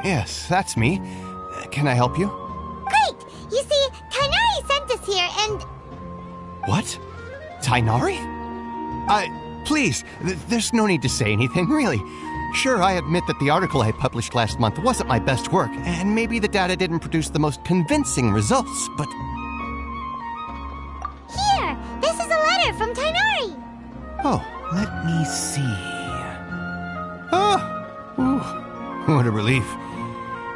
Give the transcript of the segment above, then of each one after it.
Yes, that's me. Can I help you? Great! You see, Tighnari sent us here and... What? Tighnari? Please, there's no need to say anything, really. Sure, I admit that the article I published last month wasn't my best work, and maybe the data didn't produce the most convincing results, but... Here! This is a letter from Tighnari! Oh, let me see. Oh! Ooh, what a relief.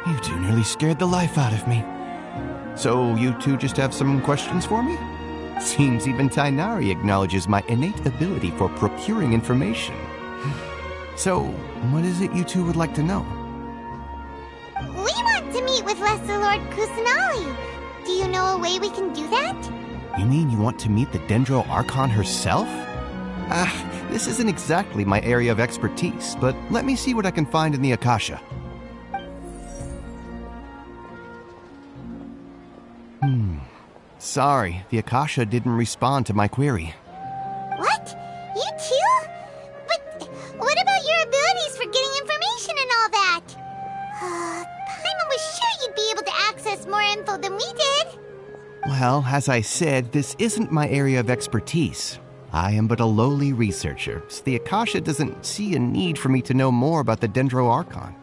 You two nearly scared the life out of me. So, you two just have some questions for me? Seems even Tighnari acknowledges my innate ability for procuring information. So, what is it you two would like to know? We want to meet with Lesser Lord Kusanali. Do you know a way we can do that? You mean you want to meet the Dendro Archon herself? This isn't exactly my area of expertise, but let me see what I can find in the Akasha. Sorry, the Akasha didn't respond to my query. What? You too? But what about your abilities for getting information and all that? Paimon was sure you'd be able to access more info than we did. Well, as I said, this isn't my area of expertise. I am but a lowly researcher, so the Akasha doesn't see a need for me to know more about the Dendro Archon.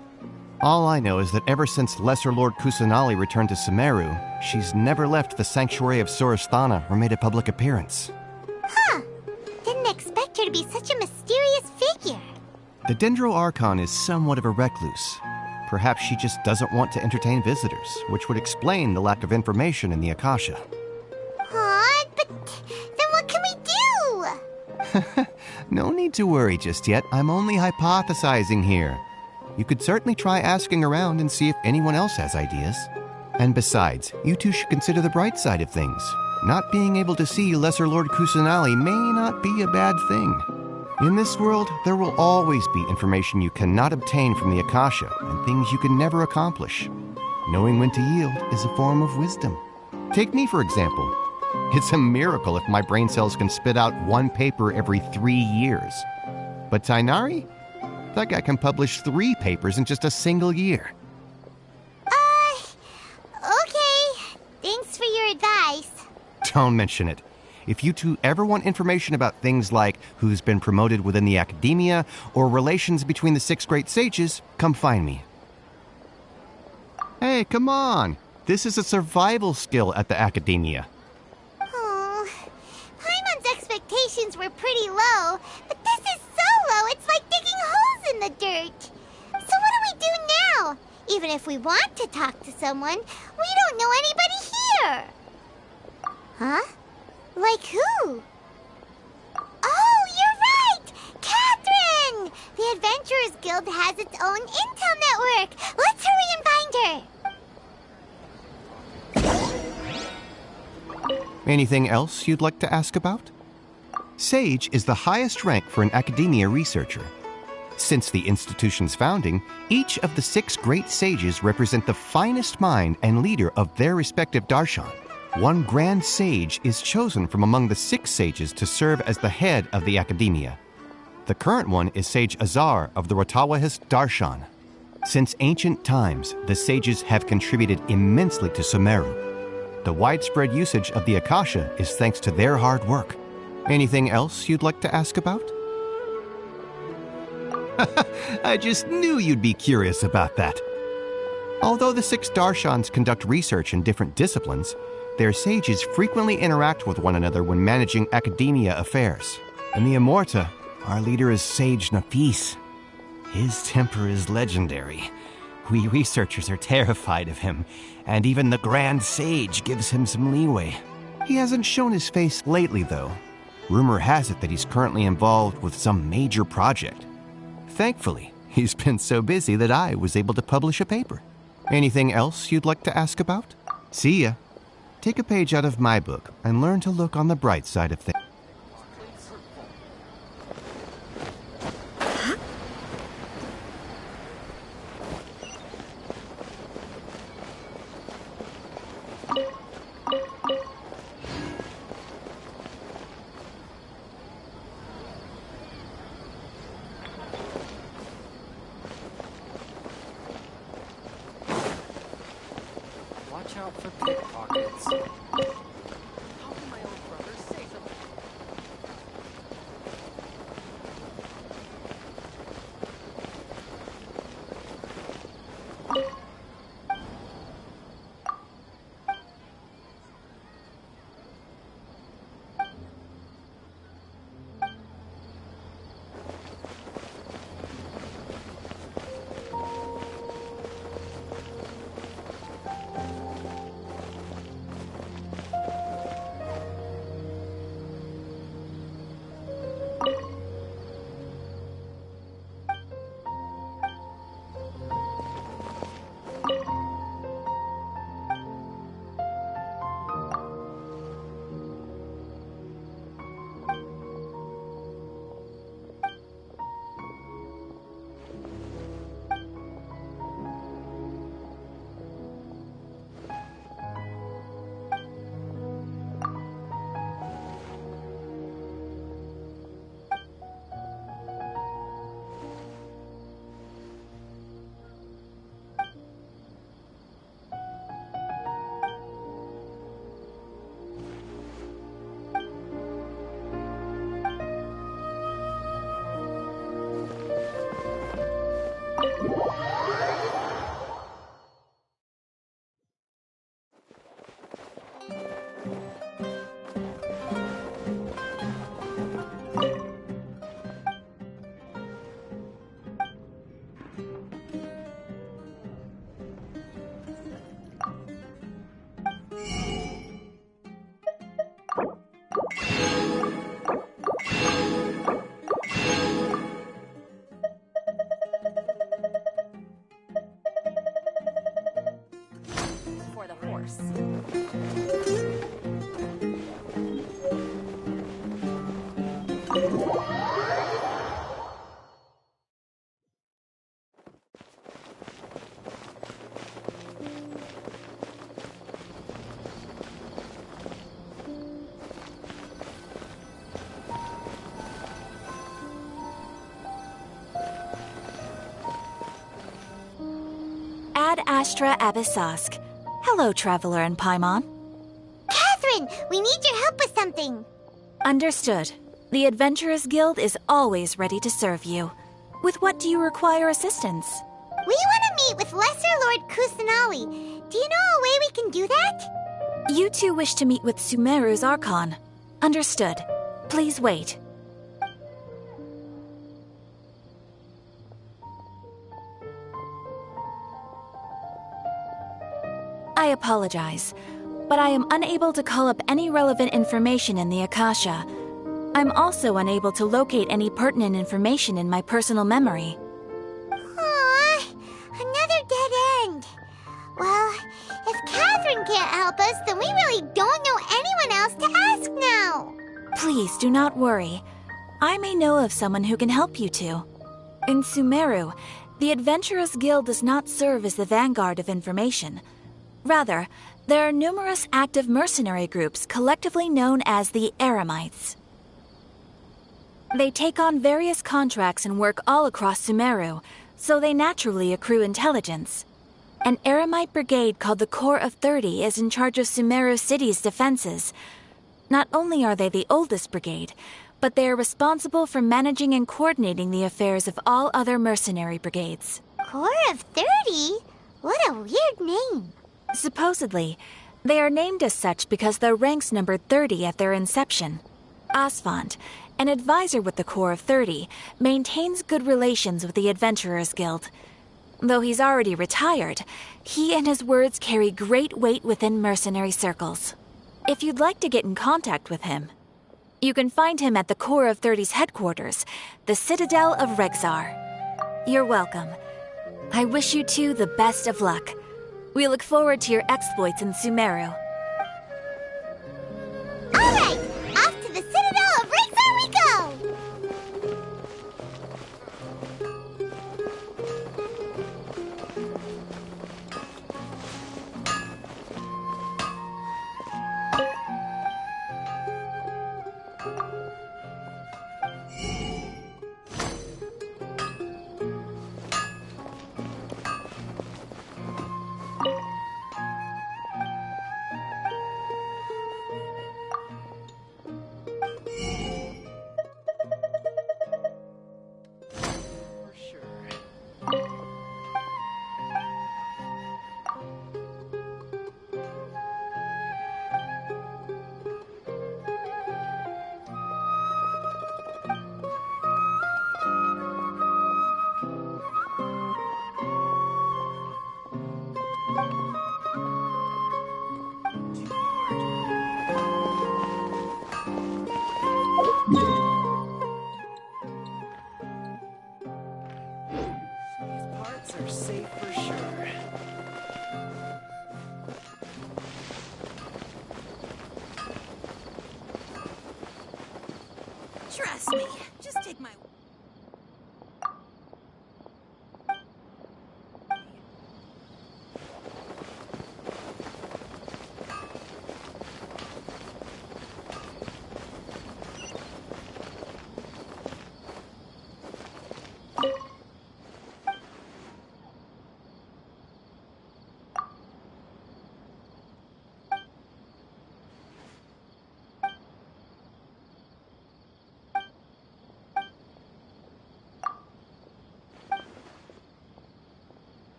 All I know is that ever since Lesser Lord Kusanali returned to Sumeru, she's never left the Sanctuary of Sorasthana or made a public appearance. Huh. Didn't expect her to be such a mysterious figure. The Dendro Archon is somewhat of a recluse. Perhaps she just doesn't want to entertain visitors, which would explain the lack of information in the Akasha. Aw, but then what can we do? No need to worry just yet. I'm only hypothesizing here. You could certainly try asking around and see if anyone else has ideas. And besides, you two should consider the bright side of things. Not being able to see Lesser Lord Kusanali may not be a bad thing. In this world, there will always be information you cannot obtain from the Akasha and things you can never accomplish. Knowing when to yield is a form of wisdom. Take me, for example. It's a miracle if my brain cells can spit out one paper every 3 years. But Tighnari? That guy can publish 3 papers in just a single year. Okay. Thanks for your advice. Don't mention it. If you two ever want information about things like who's been promoted within the academia or relations between the 6 great sages, come find me. Hey, come on. This is a survival skill at the academia. Oh, Paimon's expectations were pretty low, but this is so low it's like digging holes in the dirt. So what do we do now? Even if we want to talk to someone, we don't know anybody here. Huh? Like who? Oh, you're right! Catherine! The Adventurers Guild has its own intel network. Let's hurry and find her. Anything else you'd like to ask about? Sage is the highest rank for an academia researcher. Since the institution's founding, each of the 6 great sages represent the finest mind and leader of their respective darshan. One grand sage is chosen from among the 6 sages to serve as the head of the academia. The current one is Sage Azar of the Rotawahist Darshan. Since ancient times, the sages have contributed immensely to Sumeru. The widespread usage of the Akasha is thanks to their hard work. Anything else you'd like to ask about? I just knew you'd be curious about that. Although the 6 Darshans conduct research in different disciplines, their sages frequently interact with one another when managing academia affairs. In the Amorta, our leader is Sage Nafis. His temper is legendary. We researchers are terrified of him, and even the Grand Sage gives him some leeway. He hasn't shown his face lately, though. Rumor has it that he's currently involved with some major project. Thankfully, he's been so busy that I was able to publish a paper. Anything else you'd like to ask about? See ya. Take a page out of my book and learn to look on the bright side of things. for pickpockets. How can my own brother say something? For the horse. Ad Astra Abyssosk. Hello, Traveler and Paimon. Catherine, we need your help with something. Understood. The Adventurers Guild is always ready to serve you. With what do you require assistance? We want to meet with Lesser Lord Kusanali. Do you know a way we can do that? You two wish to meet with Sumeru's Archon. Understood. Please wait. I apologize, but I am unable to call up any relevant information in the Akasha. I'm also unable to locate any pertinent information in my personal memory. Aww, another dead end. Well, if Catherine can't help us, then we really don't know anyone else to ask now. Please do not worry. I may know of someone who can help you two. In Sumeru, the Adventurers Guild does not serve as the vanguard of information. Rather, there are numerous active mercenary groups collectively known as the Eremites. They take on various contracts and work all across Sumeru, so they naturally accrue intelligence. An Eremite brigade called the Corps of 30 is in charge of Sumeru City's defenses. Not only are they the oldest brigade, but they are responsible for managing and coordinating the affairs of all other mercenary brigades. Corps of 30? What a weird name. Supposedly, they are named as such because their ranks numbered 30 at their inception. Asfand, an advisor with the Corps of 30, maintains good relations with the Adventurers Guild. Though he's already retired, he and his words carry great weight within mercenary circles. If you'd like to get in contact with him, you can find him at the Corps of 30's headquarters, the Citadel of Rexar. You're welcome. I wish you two the best of luck. We look forward to your exploits in Sumeru. All right, off to the Citadel of Rexar we go! These parts are safe for sure. Trust me. Just take my...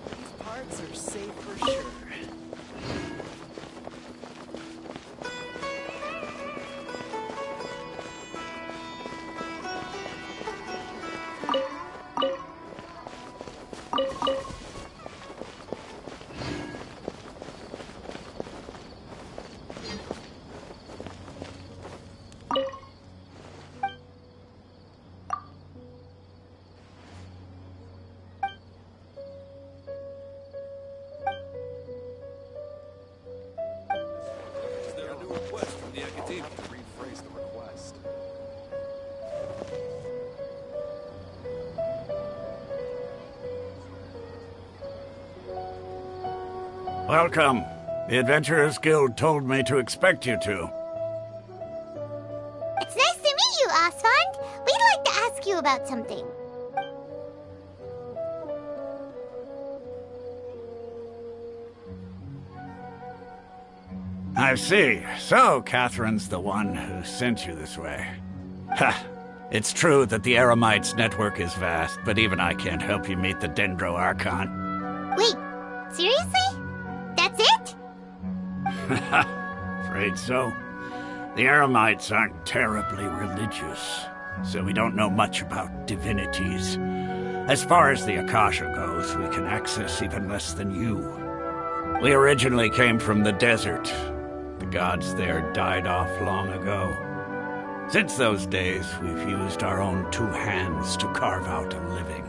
These parts are safe for sure. Is there a new request from the Academia? Rephrase the request. Welcome. The Adventurers Guild told me to expect you two. It's nice to meet you, Osfond. We'd like to ask you about something. I see. So, Catherine's the one who sent you this way. Ha! It's true that the Eremites network is vast, but even I can't help you meet the Dendro Archon. Wait, seriously? That's it? Afraid so. The Eremites aren't terribly religious, so we don't know much about divinities. As far as the Akasha goes, we can access even less than you. We originally came from the desert. The gods there died off long ago. Since those days, we've used our own two hands to carve out a living.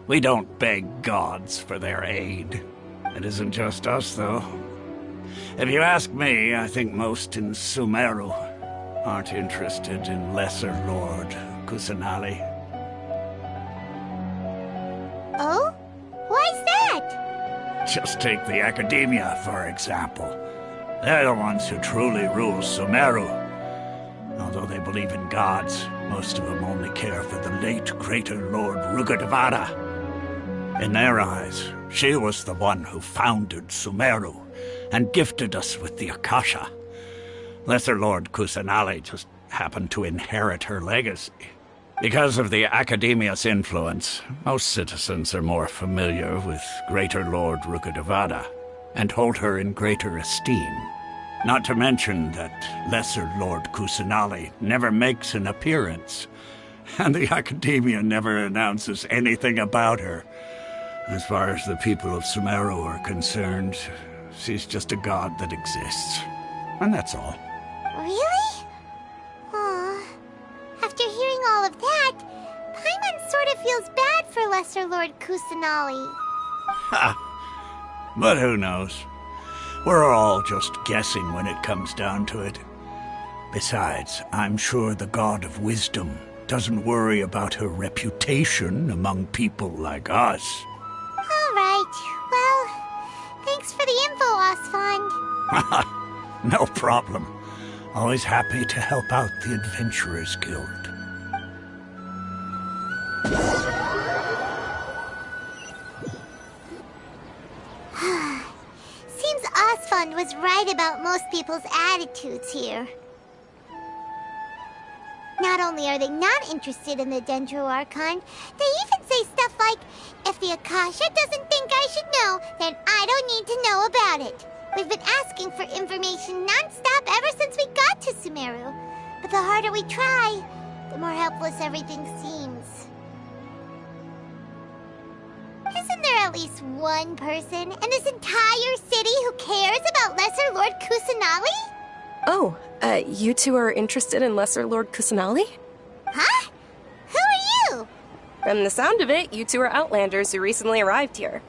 We don't beg gods for their aid. It isn't just us, though. If you ask me, I think most in Sumeru aren't interested in Lesser Lord Kusanali. Oh? Why's that? Just take the Academia, for example. They're the ones who truly rule Sumeru. Although they believe in gods, most of them only care for the late Greater Lord Rukkhadevata. In their eyes, she was the one who founded Sumeru and gifted us with the Akasha. Lesser Lord Kusanali just happened to inherit her legacy. Because of the Academia's influence, most citizens are more familiar with Greater Lord Rukkhadevata and hold her in greater esteem. Not to mention that Lesser Lord Kusanali never makes an appearance, and the Academia never announces anything about her. As far as the people of Sumeru are concerned, she's just a god that exists. And that's all. Really? Aw. After hearing all of that, Paimon sort of feels bad for Lesser Lord Kusanali. Ha! But who knows? We're all just guessing when it comes down to it. Besides, I'm sure the God of Wisdom doesn't worry about her reputation among people like us. All right. Well, thanks for the info, Osfond. No problem. Always happy to help out the Adventurers Guild. Seems Osfond was right about most people's attitudes here. Not only are they not interested in the Dendro Archon, they even say stuff like, if the Akasha doesn't think I should know, then I don't need to know about it. We've been asking for information non-stop ever since we got to Sumeru. But the harder we try, the more helpless everything seems. Isn't there at least one person in this entire city who cares about Lesser Lord Kusanali? Oh, you two are interested in Lesser Lord Kusanali? Huh? Who are you? From the sound of it, you two are Outlanders who recently arrived here.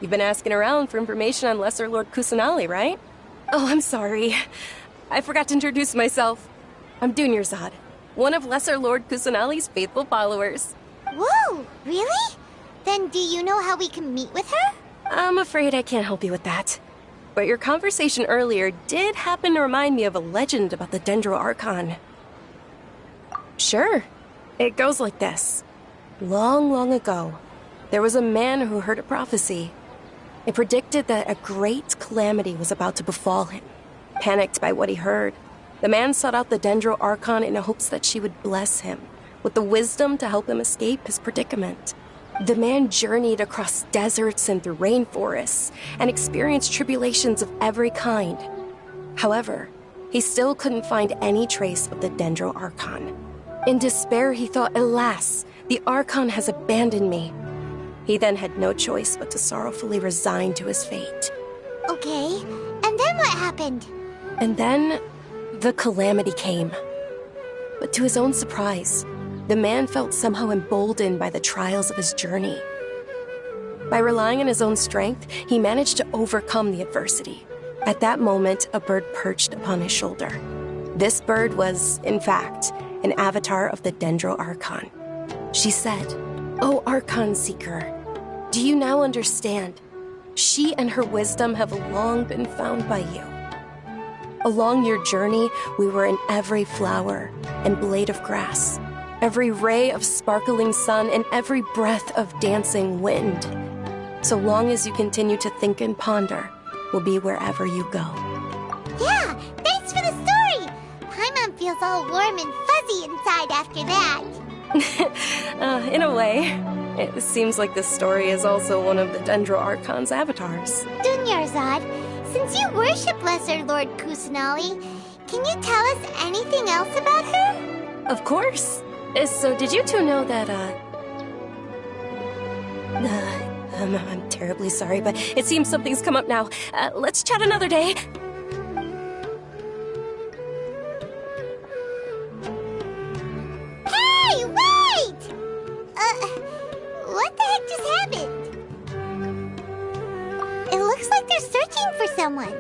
You've been asking around for information on Lesser Lord Kusanali, right? Oh, I'm sorry. I forgot to introduce myself. I'm Dunyarzad, one of Lesser Lord Kusanali's faithful followers. Whoa, really? Then do you know how we can meet with her? I'm afraid I can't help you with that. But your conversation earlier did happen to remind me of a legend about the Dendro Archon. Sure. It goes like this. Long, long ago, there was a man who heard a prophecy. It predicted that a great calamity was about to befall him. Panicked by what he heard, the man sought out the Dendro Archon in hopes that she would bless him with the wisdom to help him escape his predicament. The man journeyed across deserts and through rainforests and experienced tribulations of every kind. However, he still couldn't find any trace of the Dendro Archon. In despair, he thought, alas, the Archon has abandoned me. He then had no choice but to sorrowfully resign to his fate. Okay, and then what happened? And then, the calamity came. But to his own surprise, the man felt somehow emboldened by the trials of his journey. By relying on his own strength, he managed to overcome the adversity. At that moment, a bird perched upon his shoulder. This bird was, in fact, an avatar of the Dendro Archon. She said, "O Archon Seeker, do you now understand? She and her wisdom have long been found by you. Along your journey, we were in every flower and blade of grass, every ray of sparkling sun, and every breath of dancing wind. So long as you continue to think and ponder, we'll be wherever you go." Yeah, thanks for the story! Paimon feels all warm and fuzzy inside after that. In a way. It seems like this story is also one of the Dendro Archon's avatars. Dunyarzad, since you worship Lesser Lord Kusanali, can you tell us anything else about her? Of course. So did you two know that, I'm terribly sorry, but it seems something's come up now. Let's chat another day. Hey, wait! What the heck just happened? It looks like they're searching for someone.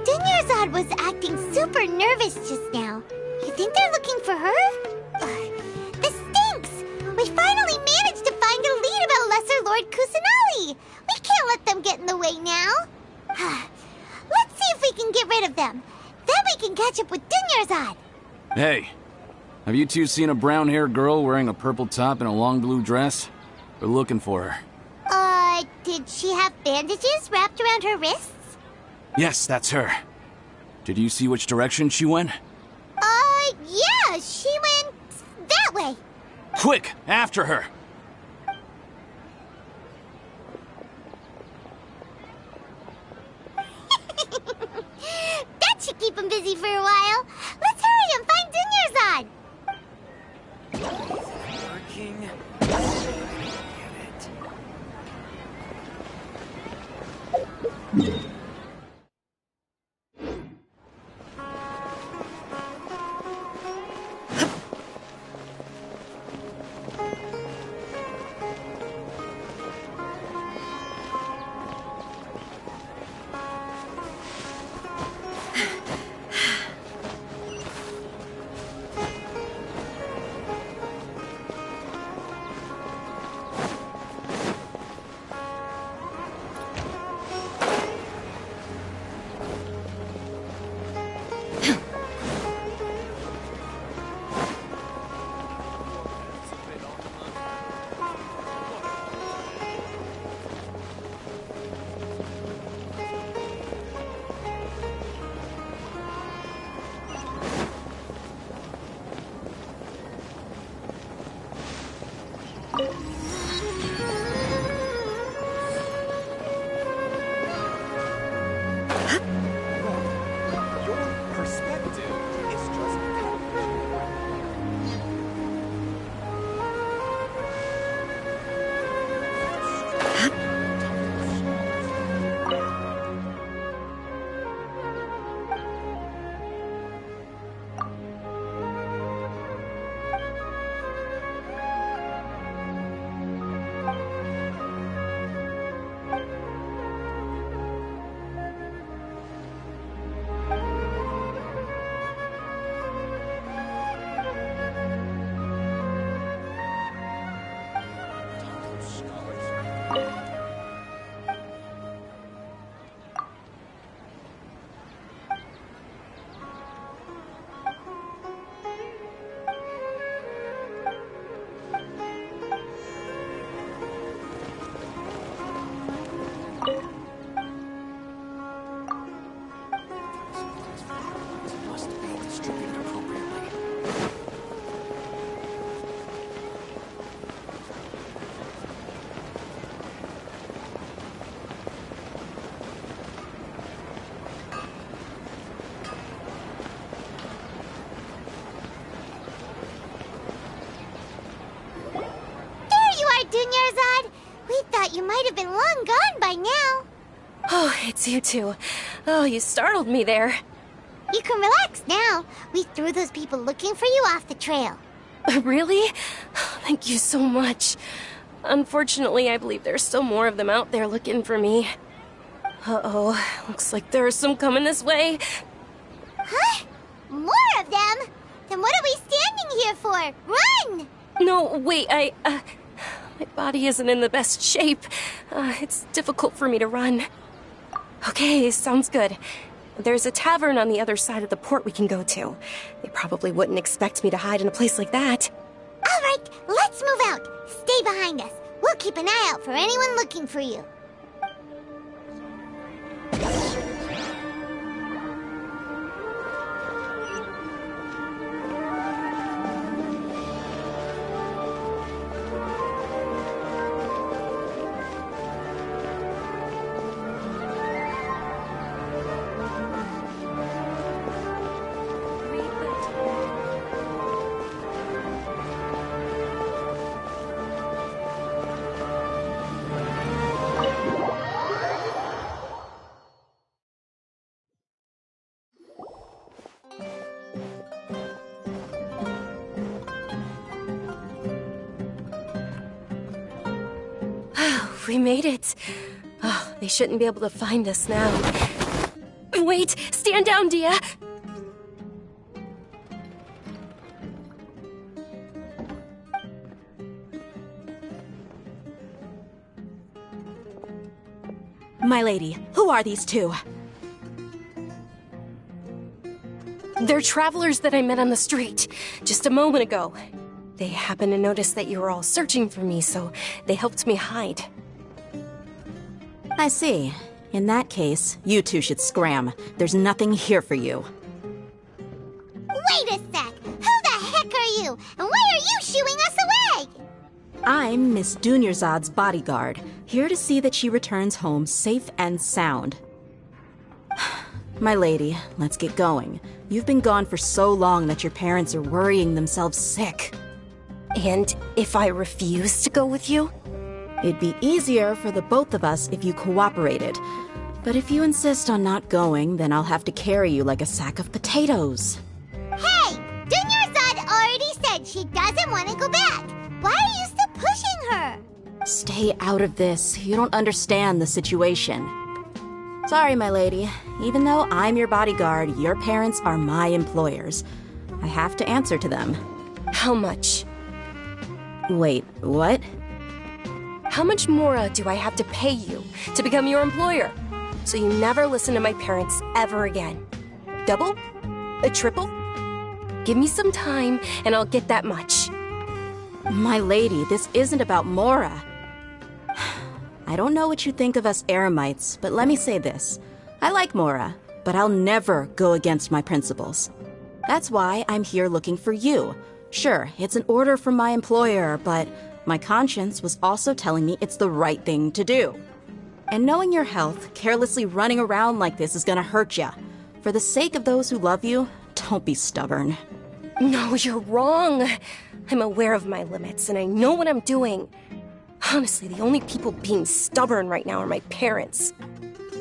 Dunyarzad was acting super nervous just now. You think they're looking for her? This stinks! We finally managed to find a lead about Lesser Lord Kusanali! We can't let them get in the way now. Let's see if we can get rid of them. Then we can catch up with Dunyarzad. Hey, have you two seen a brown-haired girl wearing a purple top and a long blue dress? We're looking for her. Did she have bandages wrapped around her wrists? Yes, that's her. Did you see which direction she went? Yeah, she went that way. Quick, after her! That should keep him busy for a while. Let's hurry and find Dunyarzad. Working. long gone by now. Oh, it's you two. Oh, you startled me there. You can relax now. We threw those people looking for you off the trail. Really? Thank you so much. Unfortunately, I believe there's still more of them out there looking for me. Uh-oh, looks like there are some coming this way. Huh? More of them? Then what are we standing here for? Run! No, wait, my body isn't in the best shape. It's difficult for me to run. Okay, sounds good. There's a tavern on the other side of the port we can go to. They probably wouldn't expect me to hide in a place like that. All right, let's move out. Stay behind us. We'll keep an eye out for anyone looking for you. We made it. Oh, they shouldn't be able to find us now. Wait! Stand down, Dia! My lady, who are these two? They're travelers that I met on the street just a moment ago. They happened to notice that you were all searching for me, so they helped me hide. I see. In that case, you two should scram. There's nothing here for you. Wait a sec! Who the heck are you? And why are you shooing us away? I'm Miss Dunyarzad's bodyguard, here to see that she returns home safe and sound. My lady, let's get going. You've been gone for so long that your parents are worrying themselves sick. And if I refuse to go with you? It'd be easier for the both of us if you cooperated. But if you insist on not going, then I'll have to carry you like a sack of potatoes. Hey! Dunyarzad already said she doesn't want to go back. Why are you still pushing her? Stay out of this. You don't understand the situation. Sorry, my lady. Even though I'm your bodyguard, your parents are my employers. I have to answer to them. How much? Wait, what? How much more do I have to pay you to become your employer? So you never listen to my parents ever again. Double? A triple? Give me some time and I'll get that much. My lady, this isn't about Mora. I don't know what you think of us Eremites, but let me say this. I like Mora, but I'll never go against my principles. That's why I'm here looking for you. Sure, it's an order from my employer, but my conscience was also telling me it's the right thing to do. And knowing your health, carelessly running around like this is gonna hurt ya. For the sake of those who love you, don't be stubborn. No, you're wrong. I'm aware of my limits and I know what I'm doing. Honestly, the only people being stubborn right now are my parents.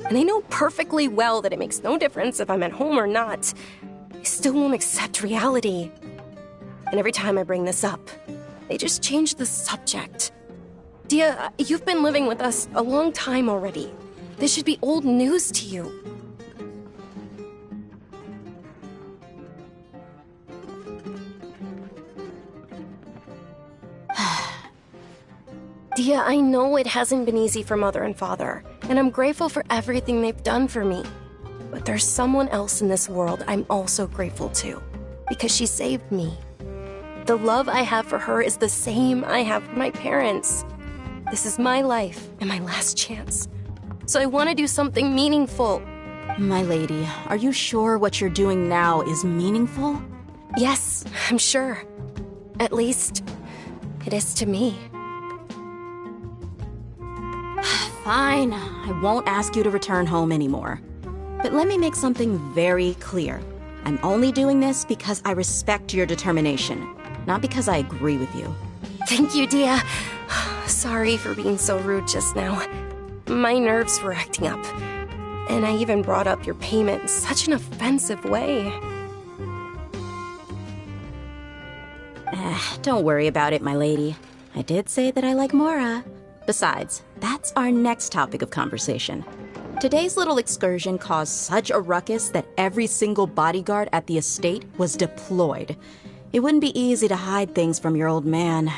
And I know perfectly well that it makes no difference if I'm at home or not. They still won't accept reality. And every time I bring this up, they just change the subject. Dia, you've been living with us a long time already. This should be old news to you. Dia, I know it hasn't been easy for Mother and Father, and I'm grateful for everything they've done for me. But there's someone else in this world I'm also grateful to, because she saved me. The love I have for her is the same I have for my parents. This is my life and my last chance. So I want to do something meaningful. My lady, are you sure what you're doing now is meaningful? Yes, I'm sure. At least, it is to me. Fine, I won't ask you to return home anymore. But let me make something very clear. I'm only doing this because I respect your determination, not because I agree with you. Thank you, Dia. Sorry for being so rude just now. my nerves were acting up. And I even brought up your payment in such an offensive way. Don't worry about it, my lady. I did say that I like Mora. Besides, that's our next topic of conversation. Today's little excursion caused such a ruckus that every single bodyguard at the estate was deployed. It wouldn't be easy to hide things from your old man.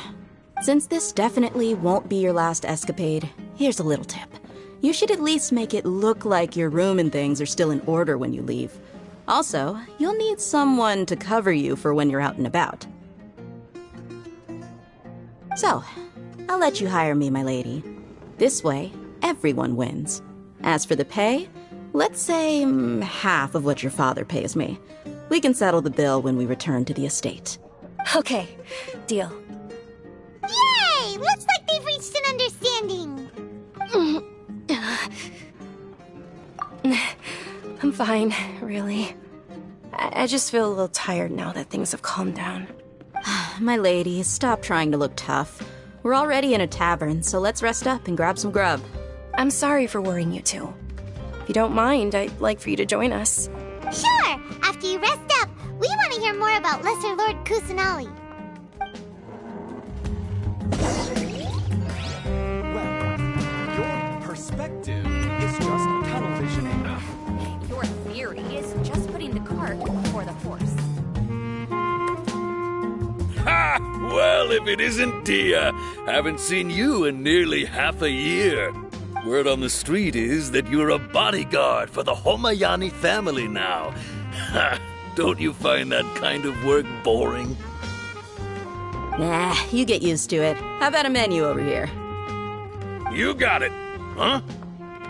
Since this definitely won't be your last escapade, here's a little tip. You should at least make it look like your room and things are still in order when you leave. Also, you'll need someone to cover you for when you're out and about. So, I'll let you hire me, my lady. This way, everyone wins. As for the pay, let's say half of what your father pays me. We can settle the bill when we return to the estate. Okay, deal. Yay! Looks like they've reached an understanding. I'm fine, really. I just feel a little tired now that things have calmed down. My lady, stop trying to look tough. We're already in a tavern, so let's rest up and grab some grub. I'm sorry for worrying you two. If you don't mind, I'd like for you to join us. Sure! After you rest up, we want to hear more about Lesser Lord Kusanali. Well, your perspective is just tunnel visioning. Your theory is just putting the cart before the horse. Ha! Well, if it isn't Dia. Haven't seen you in nearly half a year. Word on the street is that you're a bodyguard for the Homayani family now. Ha! Don't you find that kind of work boring? Nah, you get used to it. How about a menu over here? You got it. Huh?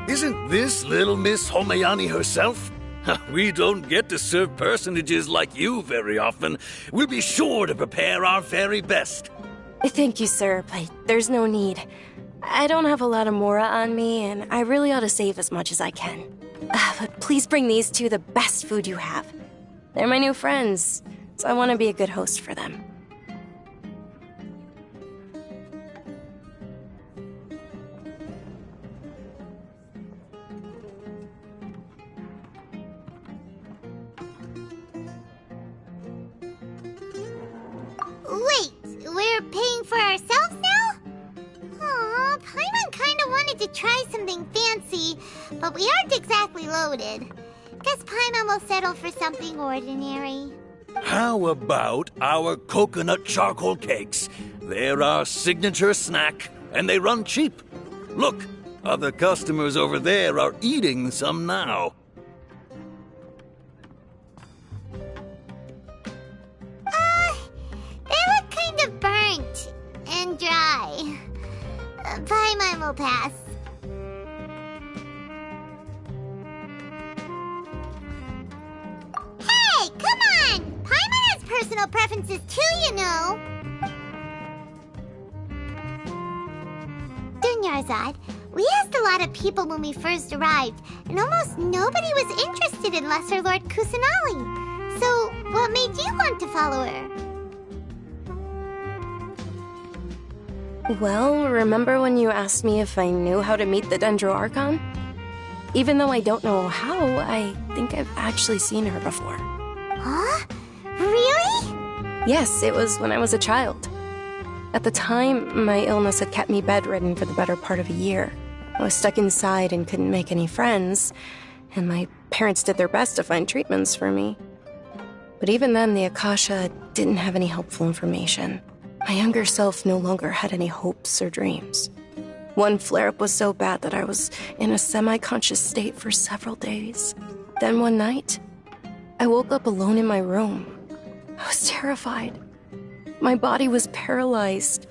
Isn't this little Miss Homayani herself? We don't get to serve personages like you very often. We'll be sure to prepare our very best. Thank you, sir, but there's no need. I don't have a lot of Mora on me, and I really ought to save as much as I can. But please bring these two the best food you have. They're my new friends, so I want to be a good host for them. Wait, we're paying for ourselves now? Aw, Paimon kinda wanted to try something fancy, but we aren't exactly loaded. Guess Paimon will settle for something ordinary. How about our coconut charcoal cakes? They're our signature snack, and they run cheap. Look, other customers over there are eating some now. They look kind of burnt and dry. Paimon will pass. Hey, come on! Paimon has personal preferences too, you know. Dunyarzad, we asked a lot of people when we first arrived, and almost nobody was interested in Lesser Lord Kusanali. So, what made you want to follow her? Well, remember when you asked me if I knew how to meet the Dendro Archon? Even though I don't know how, I think I've actually seen her before. Huh? Really? Yes, it was when I was a child. At the time, my illness had kept me bedridden for the better part of a year. I was stuck inside and couldn't make any friends, and my parents did their best to find treatments for me. But even then, the Akasha didn't have any helpful information. My younger self no longer had any hopes or dreams. One flare-up was so bad that I was in a semi-conscious state for several days. Then one night, I woke up alone in my room. I was terrified. My body was paralyzed.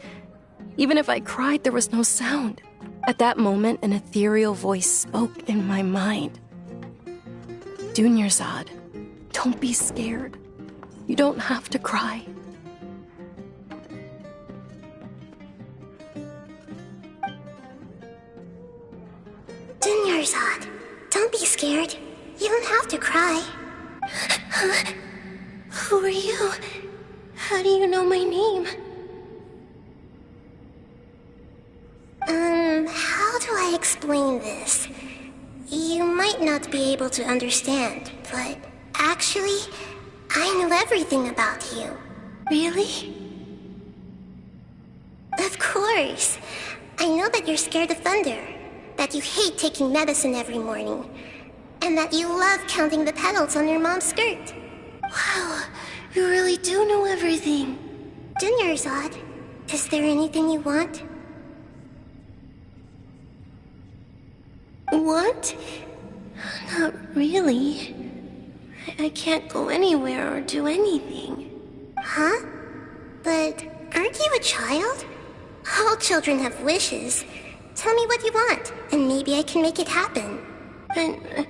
Even if I cried, there was no sound. At that moment, an ethereal voice spoke in my mind. Dunyarzad, don't be scared. You don't have to cry. Dunyarzad, don't be scared. You don't have to cry. Who are you? How do you know my name? How do I explain this. You might not be able to understand, but actually, I know everything about you. Really? Of course. I know that you're scared of thunder, that you hate taking medicine every morning, and that you love counting the petals on your mom's skirt. Wow, you really do know everything. Dunyarzad, is there anything you want? What? Not really. I can't go anywhere or do anything. Huh? But aren't you a child? All children have wishes. Tell me what you want, and maybe I can make it happen. But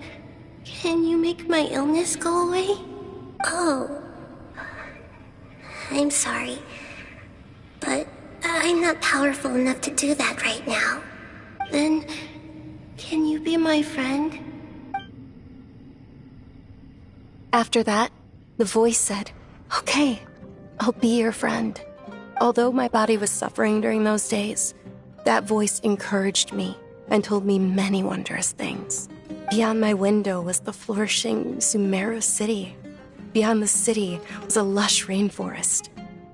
can you make my illness go away? Oh. I'm sorry. But I'm not powerful enough to do that right now. Then, can you be my friend? After that, the voice said, "Okay, I'll be your friend." Although my body was suffering during those days, that voice encouraged me and told me many wondrous things. Beyond my window was the flourishing Sumeru city. Beyond the city was a lush rainforest.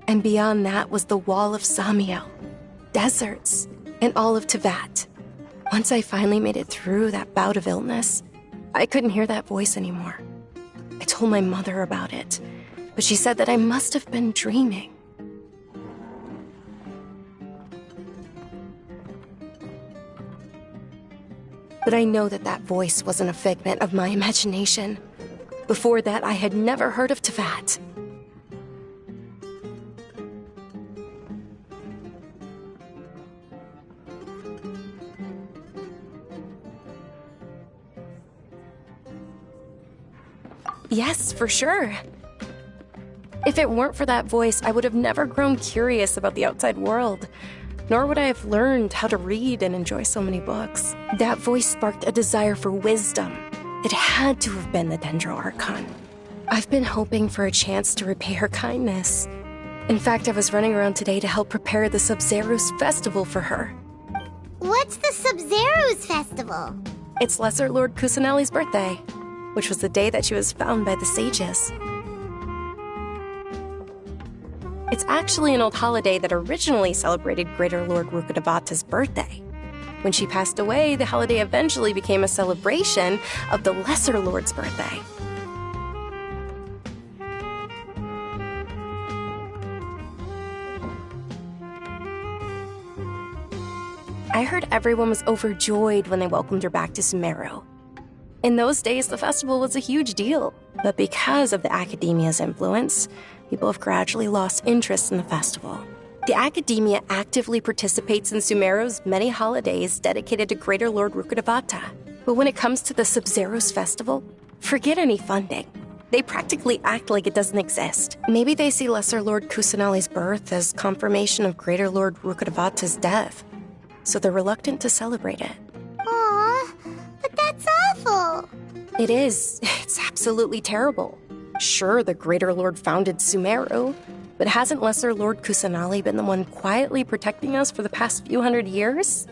And beyond that was the wall of Samiel, deserts, and all of Teyvat. Once I finally made it through that bout of illness, I couldn't hear that voice anymore. I told my mother about it, but she said that I must have been dreaming. But I know that that voice wasn't a figment of my imagination. Before that, I had never heard of Teyvat. Yes, for sure. If it weren't for that voice, I would have never grown curious about the outside world, nor would I have learned how to read and enjoy so many books. That voice sparked a desire for wisdom. It had to have been the Dendro Archon. I've been hoping for a chance to repay her kindness. In fact, I was running around today to help prepare the Sub-Zerus festival for her. What's the Sub-Zerus festival? It's Lesser Lord Kusanali's birthday, which was the day that she was found by the sages. It's actually an old holiday that originally celebrated Greater Lord Rukkhadevata's birthday. When she passed away, the holiday eventually became a celebration of the Lesser Lord's birthday. I heard everyone was overjoyed when they welcomed her back to Sumeru. In those days, the festival was a huge deal, but because of the Academia's influence, people have gradually lost interest in the festival. The Academia actively participates in Sumeru's many holidays dedicated to Greater Lord Rukkhadevata. But when it comes to the Sub-Zerus festival, forget any funding. They practically act like it doesn't exist. Maybe they see Lesser Lord Kusanali's birth as confirmation of Greater Lord Rukkhadevata's death, so they're reluctant to celebrate it. Aw, but that's awful. It is. It's absolutely terrible. Sure, the Greater Lord founded Sumeru, but hasn't Lesser Lord Kusanali been the one quietly protecting us for the past few hundred years?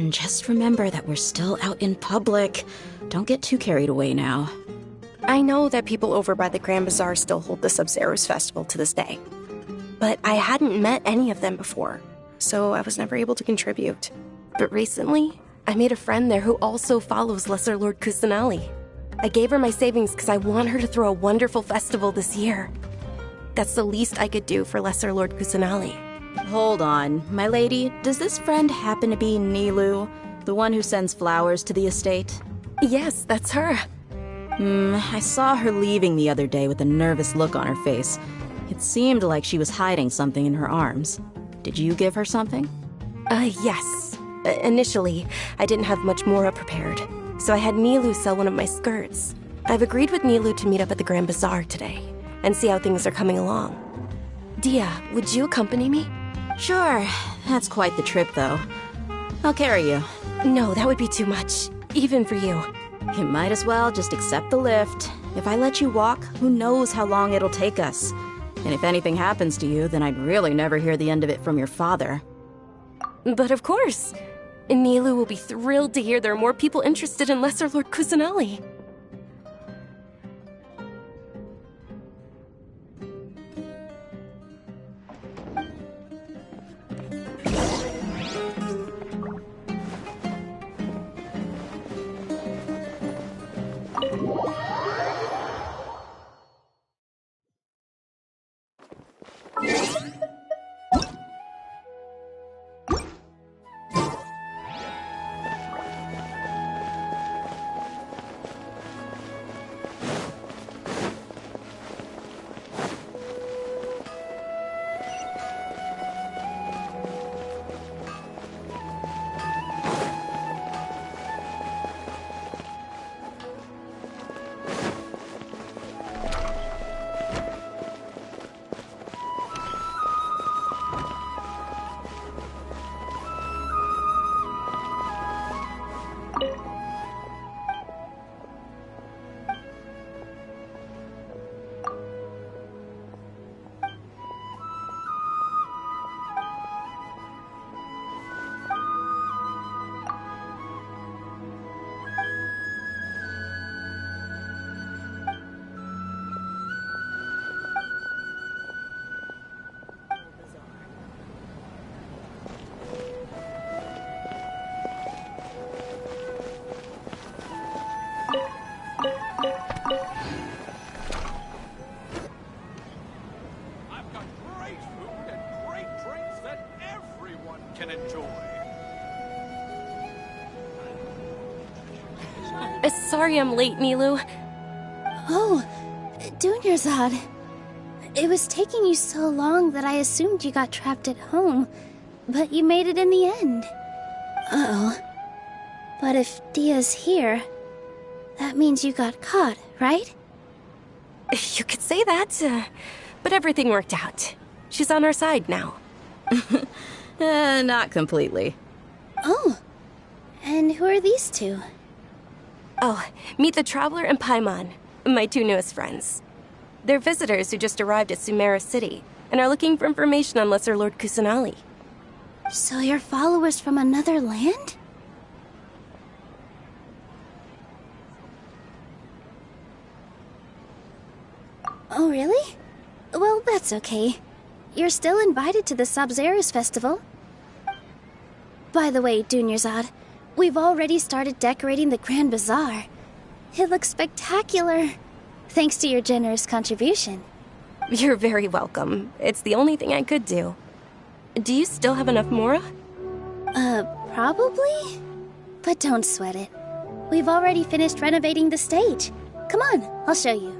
Just remember that we're still out in public. Don't get too carried away now. I know that people over by the Grand Bazaar still hold the Sub-Zerus festival to this day, but I hadn't met any of them before, so I was never able to contribute. But recently, I made a friend there who also follows Lesser Lord Kusanali. I gave her my savings because I want her to throw a wonderful festival this year. That's the least I could do for Lesser Lord Kusanali. Hold on, my lady. Does this friend happen to be Nilou, the one who sends flowers to the estate? Yes, that's her. I saw her leaving the other day with a nervous look on her face. It seemed like she was hiding something in her arms. Did you give her something? Yes. Initially, I didn't have much Mora prepared, so I had Nilou sell one of my skirts. I've agreed with Nilou to meet up at the Grand Bazaar today and see how things are coming along. Dia, would you accompany me? Sure. That's quite the trip, though. I'll carry you. No, that would be too much, even for you. You might as well just accept the lift. If I let you walk, who knows how long it'll take us. And if anything happens to you, then I'd really never hear the end of it from your father. But of course. Nilou will be thrilled to hear there are more people interested in Lesser Lord Kusanali. Sorry I'm late, Nilou. Oh, Dunyarzad. It was taking you so long that I assumed you got trapped at home, but you made it in the end. Uh-oh. But if Dia's here, that means you got caught, right? You could say that, but everything worked out. She's on our side now. Not completely. Oh, and who are these two? Oh, meet the Traveler and Paimon, my two newest friends. They're visitors who just arrived at Sumeru City and are looking for information on Lesser Lord Kusanali. So you're followers from another land? Oh, really? Well, that's okay. You're still invited to the Sabzeruz Festival. By the way, Dunyarzad, we've already started decorating the Grand Bazaar. It looks spectacular, thanks to your generous contribution. You're very welcome. It's the only thing I could do. Do you still have enough Mora? Probably? But don't sweat it. We've already finished renovating the stage. Come on, I'll show you.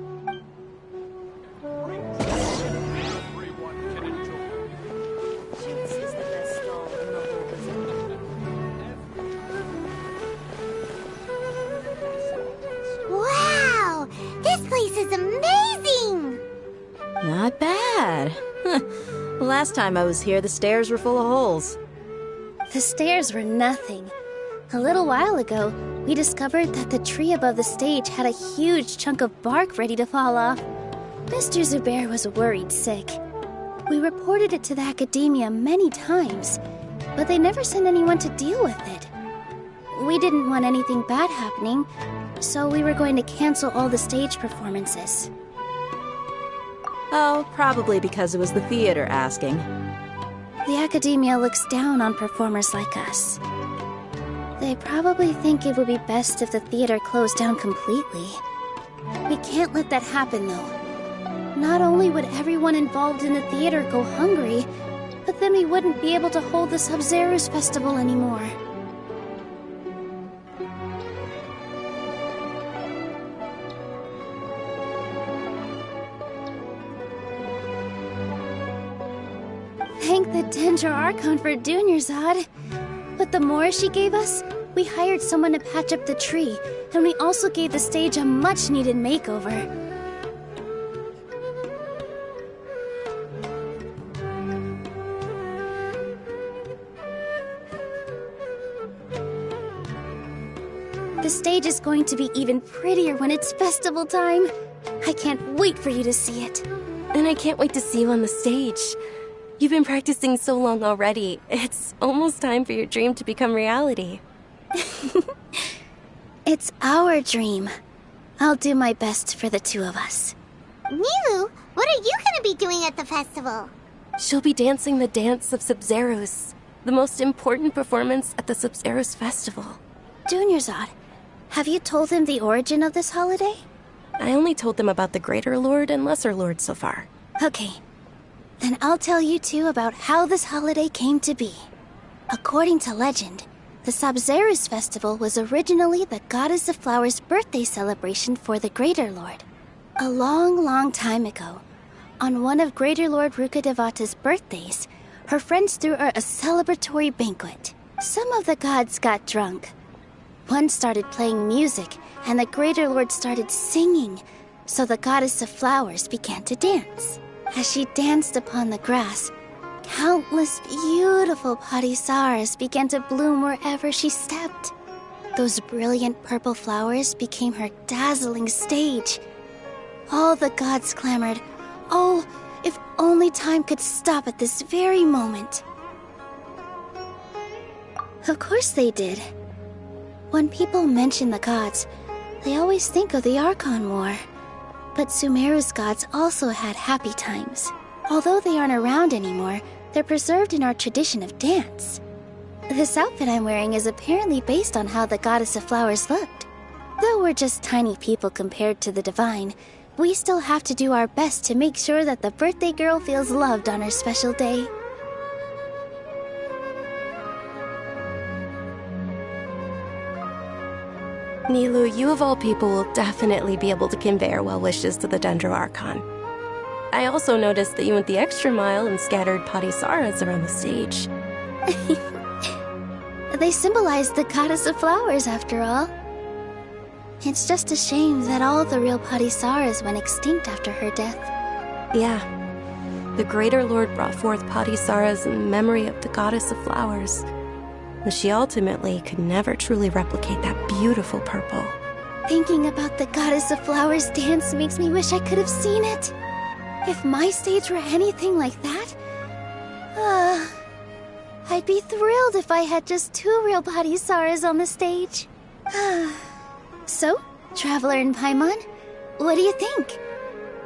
Wow! This place is amazing! Not bad. Last time I was here, the stairs were full of holes. The stairs were nothing. A little while ago, we discovered that the tree above the stage had a huge chunk of bark ready to fall off. Mr. Zubair was worried sick. We reported it to the academia many times, but they never sent anyone to deal with it. We didn't want anything bad happening, so we were going to cancel all the stage performances. Oh, probably because it was the theater asking. The academia looks down on performers like us. They probably think it would be best if the theater closed down completely. We can't let that happen, though. Not only would everyone involved in the theater go hungry, but then we wouldn't be able to hold the Sabzeruz Festival anymore. Thank the Dendro Archon for Dunyarzad. But the more she gave us, we hired someone to patch up the tree, and we also gave the stage a much-needed makeover. The stage is going to be even prettier when it's festival time. I can't wait for you to see it. And I can't wait to see you on the stage. You've been practicing so long already. It's almost time for your dream to become reality. It's our dream. I'll do my best for the two of us. Nilou, what are you gonna be doing at the festival? She'll be dancing the dance of Sabzeruz, the most important performance at the Sabzeruz festival. Dunyarzad, have you told him the origin of this holiday? I only told them about the Greater Lord and Lesser Lord so far. Okay. Then I'll tell you two about how this holiday came to be. According to legend, the Sabzeruz festival was originally the Goddess of Flowers' birthday celebration for the Greater Lord. A long, long time ago, on one of Greater Lord Rukkhadevata's birthdays, her friends threw her a celebratory banquet. Some of the gods got drunk. One started playing music, and the Greater Lord started singing, so the Goddess of Flowers began to dance. As she danced upon the grass, countless beautiful parisaras began to bloom wherever she stepped. Those brilliant purple flowers became her dazzling stage. All the gods clamored, "Oh, if only time could stop at this very moment." Of course they did. When people mention the gods, they always think of the Archon War. But Sumeru's gods also had happy times. Although they aren't around anymore, they're preserved in our tradition of dance. This outfit I'm wearing is apparently based on how the Goddess of Flowers looked. Though we're just tiny people compared to the divine, we still have to do our best to make sure that the birthday girl feels loved on her special day. Nilou, you of all people will definitely be able to convey our well wishes to the Dendro Archon. I also noticed that you went the extra mile and scattered Parisaras around the stage. They symbolize the Goddess of Flowers, after all. It's just a shame that all the real Parisaras went extinct after her death. Yeah. The Greater Lord brought forth Parisaras in memory of the Goddess of Flowers. But she ultimately could never truly replicate that beautiful purple. Thinking about the Goddess of Flowers dance makes me wish I could have seen it. If my stage were anything like that, I'd be thrilled if I had just two real Parisaras on the stage. So, Traveler and Paimon, what do you think?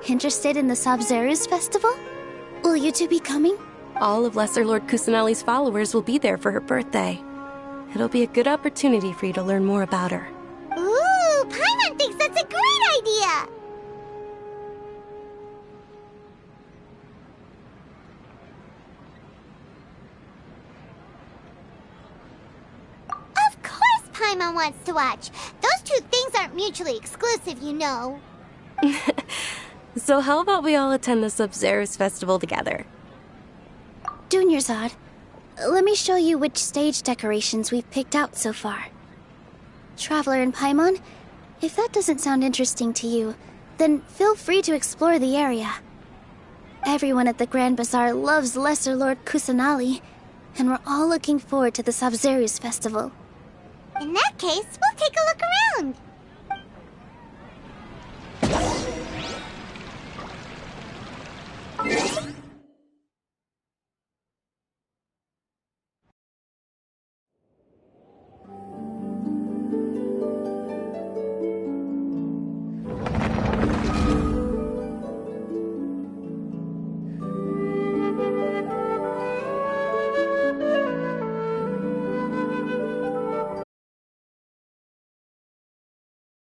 Interested in the Sabzeruz festival? Will you two be coming? All of Lesser Lord Kusanali's followers will be there for her birthday. It'll be a good opportunity for you to learn more about her. Ooh, Paimon thinks that's a great idea! Of course Paimon wants to watch. Those two things aren't mutually exclusive, you know. So how about we all attend the Sabzeruz festival together? Dunyarzad, let me show you which stage decorations we've picked out so far. Traveler and Paimon, if that doesn't sound interesting to you, then feel free to explore the area. Everyone at the Grand Bazaar loves Lesser Lord Kusanali, and we're all looking forward to the Sabzeruz festival. In that case, we'll take a look around.